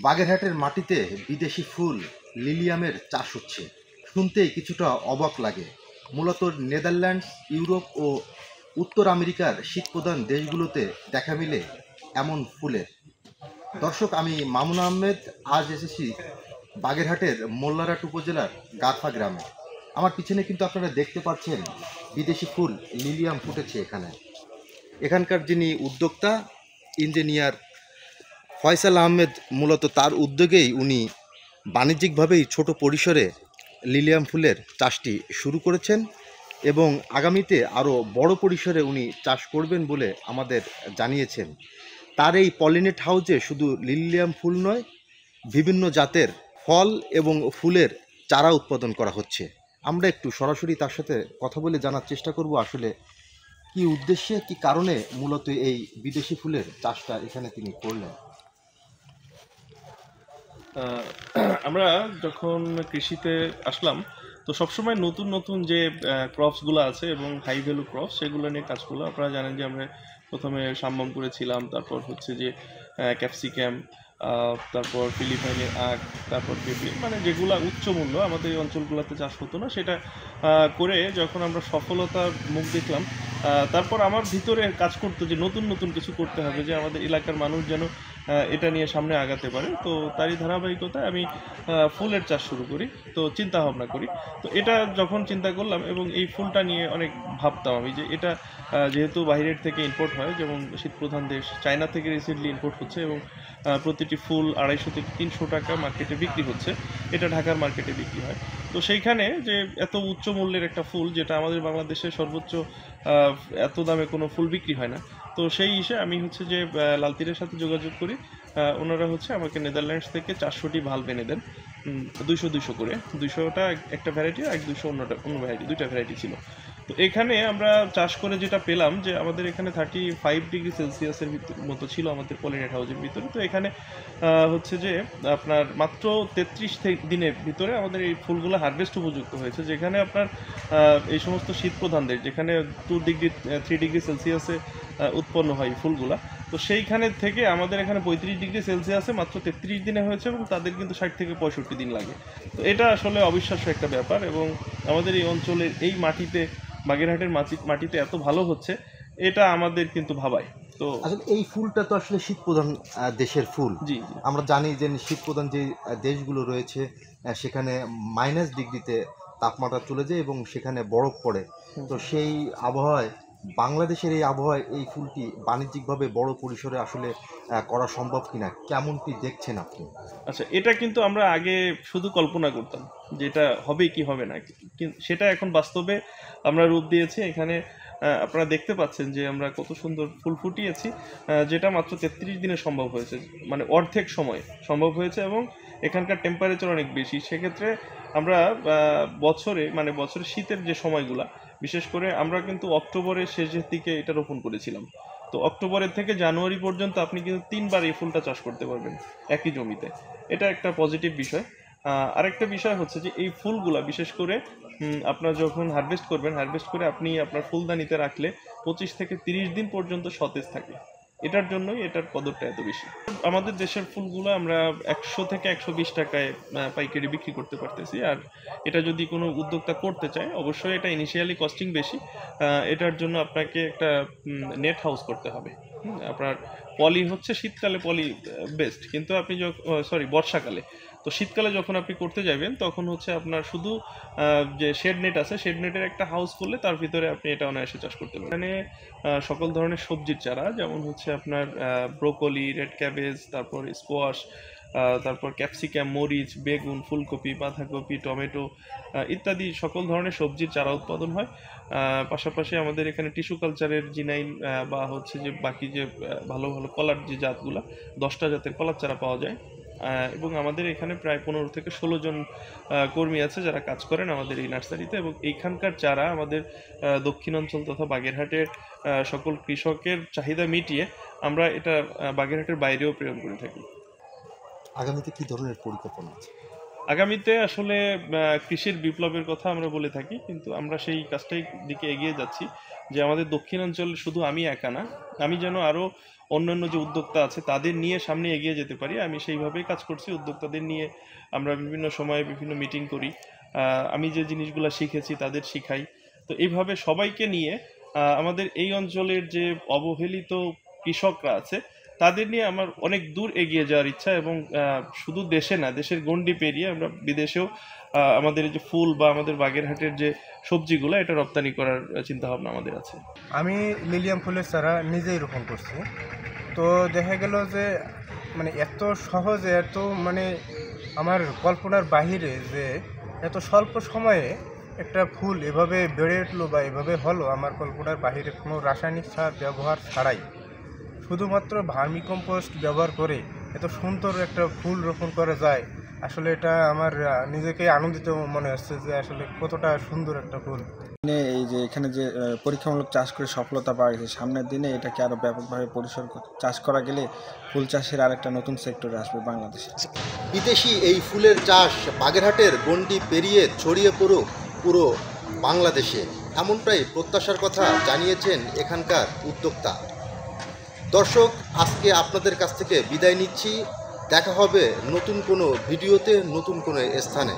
বাগেরহাটের মাটিতে বিদেশি ফুল লিলিয়ামের চাষ হচ্ছে। শুনতেই কিছুটা অবাক লাগে। মূলত নেদারল্যান্ডস, ইউরোপ ও উত্তর আমেরিকার শীতপ্রধান দেশগুলোতে দেখা মিলে এমন ফুলের। দর্শক, আমি মামুন আহমেদ। আজ এসেছি বাগেরহাটের মোল্লারহাট উপজেলার গারফা গ্রামে। আমার পিছনে কিন্তু আপনারা দেখতে পাচ্ছেন বিদেশি ফুল লিলিয়াম ফুটেছে এখানে। এখানকার যিনি উদ্যোক্তা, ইঞ্জিনিয়ার ফয়সাল আহমেদ, মূলত তার উদ্যোগেই উনি বাণিজ্যিকভাবেই ছোট পরিসরে লিলিয়াম ফুলের চাষটি শুরু করেছেন এবং আগামীতে আরও বড় পরিসরে উনি চাষ করবেন বলে আমাদের জানিয়েছেন। তার এই পলিনেট হাউসে শুধু লিলিয়াম ফুল নয়, বিভিন্ন জাতের ফল এবং ফুলের চারা উৎপাদন করা হচ্ছে। আমরা একটু সরাসরি তার সাথে কথা বলে জানার চেষ্টা করব আসলে কি উদ্দেশ্যে, কি কারণে মূলত এই বিদেশি ফুলের চাষটা এখানে তিনি করলেন। আমরা যখন কৃষিতে আসলাম, তো সবসময় নতুন নতুন যে ক্রপসগুলো আছে এবং হাই ভ্যালু ক্রপস, সেগুলো নিয়ে কাজগুলো আপনারা জানেন যে আমরা প্রথমে সাম্বাম করেছিলাম, তারপর হচ্ছে যে ক্যাপসিকাম, তারপর ফিলিপাইনের আখ, তারপর পেঁপে, মানে যেগুলো উচ্চ মূল্য আমাদের এই অঞ্চলগুলোতে চাষ হতো না, সেটা করে যখন আমরা সফলতার মুখ দেখলাম, তারপর আমার ভিতরে কাজ করতো যে নতুন নতুন কিছু করতে হবে, যে আমাদের এলাকার মানুষ যেন এটা নিয়ে সামনে আগাতে পারে। তো তারই ধারাবাহিকতায় আমি ফুলের চাষ শুরু করি, তো চিন্তা ভাবনা করি। তো এটা যখন চিন্তা করলাম এবং এই ফুলটা নিয়ে অনেক ভাবতাম আমি, যে এটা যেহেতু বাইরের থেকে ইম্পোর্ট হয়, যেমন শীতপ্রধান দেশ চায়না থেকে রিসেন্টলি ইম্পোর্ট হচ্ছে এবং প্রতিটি ফুল 250 থেকে 300 টাকা মার্কেটে বিক্রি হচ্ছে, এটা ঢাকার মার্কেটে বিক্রি হয়। তো সেইখানে যে এত উচ্চ মূল্যের একটা ফুল, যেটা আমাদের বাংলাদেশে সর্বোচ্চ এত দামে কোনো ফুল বিক্রি হয় না, তো সেই হিসেবে আমি হচ্ছে যে লালতিরের সাথে যোগাযোগ করি। ওনারা হচ্ছে আমাকে নেদারল্যান্ডস থেকে 400টি ভাল্ব এনে দেন, 200 করে। 200টা একটা ভ্যারাইটি, আর 200 অন্য ভ্যারাইটি, দুইটা ভ্যারাইটি ছিল। তো এখানে আমরা চাষ করে যেটা পেলাম, যে আমাদের এখানে 35 ডিগ্রি সেলসিয়াসের মতো ছিল আমাদের পলিনেট হাউসের ভিতরে। তো এখানে হচ্ছে যে আপনার মাত্র 33 দিনের ভিতরে আমাদের এই ফুলগুলো হারভেস্ট উপযুক্ত হয়েছে, যেখানে আপনার এই সমস্ত শীতপ্রধান দেশ, যেখানে 3 ডিগ্রি সেলসিয়াসে উৎপন্ন হয় এই ফুলগুলা, তো সেইখানে থেকে আমাদের এখানে 35 ডিগ্রি সেলসিয়াসে মাত্র 33 দিনে হয়েছে, এবং তাদের কিন্তু 60 থেকে 65 দিন লাগে। তো এটা আসলে অবিশ্বাস্য একটা ব্যাপার, এবং আমাদের এই অঞ্চলের এই মাটিতে, বাগেরহাটের মাটিতে এত ভালো হচ্ছে, এটা আমাদের কিন্তু ভাবায়। তো আসলে এই ফুলটা তো আসলে শীতপ্রধান দেশের ফুল। জি জি আমরা জানি যে শীতপ্রধান যে দেশগুলো রয়েছে সেখানে -ডিগ্রিতে তাপমাত্রা চলে যায় এবং সেখানে বরফ পড়ে। তো সেই আবহাওয়ায়, বাংলাদেশের এই আবহাওয়ায় এই ফুলটি বাণিজ্যিকভাবে বড় পরিসরে আসলে করা সম্ভব কিনা, কেমনটি দেখছেন আপনি? আচ্ছা, এটা কিন্তু আমরা আগে শুধু কল্পনা করতাম যেটা হবে কি হবে না, কিন্তু সেটা এখন বাস্তবে আমরা রূপ দিয়েছি। এখানে আপনারা দেখতে পাচ্ছেন যে আমরা কত সুন্দর ফুল ফুটিয়েছি, যেটা মাত্র 33 দিনে সম্ভব হয়েছে, মানে অর্ধেক সময় সম্ভব হয়েছে, এবং এখানকার টেম্পারেচার অনেক বেশি। সেক্ষেত্রে আমরা বছরের শীতের যে সময়গুলা, বিশেষ করে আমরা কিন্তু অক্টোবরের শেষের দিকে এটা রোপণ করেছিলাম। তো অক্টোবরের থেকে জানুয়ারি পর্যন্ত আপনি কিন্তু 3বার এই ফুলটা চাষ করতে পারবেন একই জমিতে। এটা একটা পজিটিভ বিষয়। আরেকটা বিষয় হচ্ছে যে এই ফুলগুলা বিশেষ করে আপনার যখন হারভেস্ট করবেন, হারভেস্ট করে আপনি আপনার ফুলদানিতে রাখলে 25 থেকে 30 দিন পর্যন্ত সতেজ থাকে। এটার জন্যই এটার কদরটা এত বেশি। আমাদের দেশের ফুলগুলো আমরা 100 থেকে 120 টাকায় পাইকারি বিক্রি করতে পারতেছি। আর এটা যদি কোনো উদ্যোক্তা করতে চায়, অবশ্যই এটা ইনিশিয়ালি কস্টিং বেশি। এটার জন্য আপনাকে একটা নেট হাউস করতে হবে। আপনার পলি হচ্ছে শীতকালে পলি বেস্ট, কিন্তু আপনি বর্ষাকালে, তো শীতকালে যখন আপনি করতে যাবেন, তখন হচ্ছে আপনার শুধু যে শেড নেট আছে, শেড নেটের একটা হাউস করলে তার ভিতরে আপনি এটা অনায়াসে চাষ করতে পারেন। এখানে সকল ধরনের সবজির চারা, যেমন হচ্ছে আপনার ব্রোকলি, রেড ক্যাবেজ, তারপর স্কোয়াশ, তারপর ক্যাপসিকাম, মরিচ, বেগুন, ফুলকপি, বাঁধাকপি, টমেটো ইত্যাদি সকল ধরনের সবজির চারা উৎপাদন হয়। পাশাপাশি আমাদের এখানে টিস্যু কালচারের জিনাইন বা হচ্ছে যে বাকি যে ভালো ভালো কলার যে জাতগুলা, 10টা জাতের কলার চারা পাওয়া যায়। এবং আমাদের এখানে প্রায় 15 থেকে 16 জন কর্মী আছে যারা কাজ করেন আমাদের এই নার্সারিতে, এবং এইখানকার চারা আমাদের দক্ষিণাঞ্চল তথা বাগেরহাটের সকল কৃষকের চাহিদা মিটিয়ে আমরা এটা বাগেরহাটের বাইরেও প্রেরণ করে থাকি। আগামীতে কি ধরনের পরিকল্পনা আছে? আগামীতে আসলে কৃষির বিপ্লবের কথা আমরা বলে থাকি, কিন্তু আমরা সেই কাজটাই দিকে এগিয়ে যাচ্ছি যে আমাদের দক্ষিণাঞ্চল শুধু আমি একা না, আমি যেন আরও অন্যান্য যে উদ্যোক্তা আছে তাদের নিয়ে সামনে এগিয়ে যেতে পারি। আমি সেইভাবেই কাজ করছি, উদ্যোক্তাদের নিয়ে আমরা বিভিন্ন সময়ে বিভিন্ন মিটিং করি। আমি যে জিনিসগুলো শিখেছি তাদের শিখাই। তো এইভাবে সবাইকে নিয়ে আমাদের এই অঞ্চলের যে অবহেলিত কৃষকরা আছে তাদের নিয়ে আমার অনেক দূর এগিয়ে যাওয়ার ইচ্ছা, এবং শুধু দেশে না, দেশের গণ্ডি পেরিয়ে আমরা বিদেশেও আমাদের এই যে ফুল বা আমাদের বাগেরহাটের যে সবজিগুলো এটা রপ্তানি করার চিন্তা ভাবনা আমাদের আছে। আমি লিলিয়াম ফুলের চারা নিজেই রোপণ করছি। তো দেখা গেল যে মানে এত সহজে, এত মানে আমার কল্পনার বাহিরে যে এত স্বল্প সময়ে একটা ফুল এভাবে বেড়ে উঠলো বা এভাবে হলো, আমার কল্পনার বাহিরে। কোনো রাসায়নিক সার ব্যবহার ছাড়াই শুধুমাত্র ভার্মি কম্পোস্ট ব্যবহার করে এত সুন্দর একটা ফুল রোপণ করা যায়। আসলে এটা আমার নিজেকে আনন্দিত মনে হচ্ছে যে আসলে কতটা সুন্দর একটা ফুল। এই যে এখানে যে পরীক্ষামূলক চাষ করে সফলতা পাওয়া গেছে, সামনের দিনে এটাকে আরো ব্যাপকভাবে পরিসর চাষ করা গেলে ফুল চাষের আরেকটা নতুন সেক্টরে আসবে বাংলাদেশে। বিদেশি এই ফুলের চাষ বাগেরহাটের গণ্ডি পেরিয়ে ছড়িয়ে পড়ুক পুরো বাংলাদেশে, এমনটাই প্রত্যাশার কথা জানিয়েছেন এখানকার উদ্যোক্তা। দর্শক, আজকে আপনাদের কাছ থেকে বিদায় নিচ্ছি। দেখা হবে নতুন কোনো ভিডিওতে, নতুন কোনো স্থানে।